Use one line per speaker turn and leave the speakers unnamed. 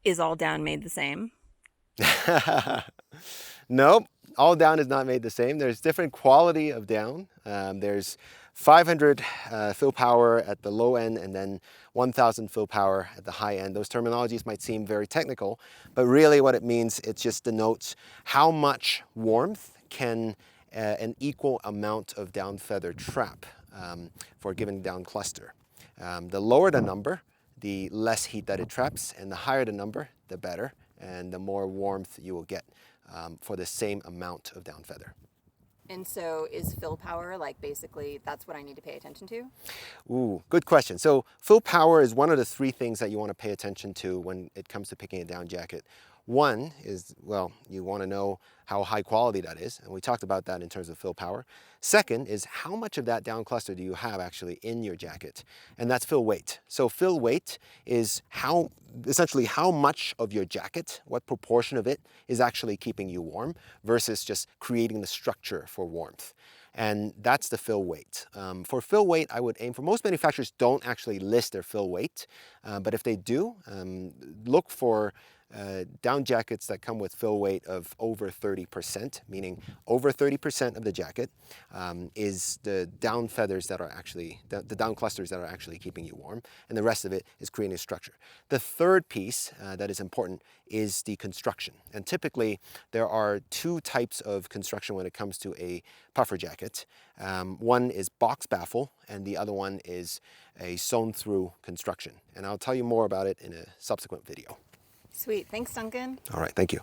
Is all down made the same?
Nope, all down is not made the same. There's different quality of down. There's 500 fill power at the low end and then 1000 fill power at the high end. Those terminologies might seem very technical, but really what it means, it just denotes how much warmth can an equal amount of down feather trap for a given down cluster. The lower the number, the less heat that it traps, and the higher the number, the better, and the more warmth you will get for the same amount of down feather.
And so is fill power like basically that's what I need to pay attention to?
Ooh, good question. So fill power is one of the three things that you want to pay attention to when it comes to picking a down jacket. One is, well, you want to know how high quality that is, and we talked about that in terms of fill power. Second is how much of that down cluster do you have actually in your jacket, and that's fill weight. So fill weight is essentially how much of your jacket, what proportion of it is actually keeping you warm versus just creating the structure for warmth. And that's the fill weight. For fill weight, I would aim for, most manufacturers don't actually list their fill weight, but if they do, look for down jackets that come with fill weight of over 30%, meaning over 30% of the jacket is the down feathers that are actually, the down clusters that are actually keeping you warm, and the rest of it is creating structure. The third piece that is important is the construction. And typically there are two types of construction when it comes to a puffer jacket. One is box baffle, and the other one is a sewn through construction. And I'll tell you more about it in a subsequent video.
Sweet. Thanks, Duncan.
All right, thank you.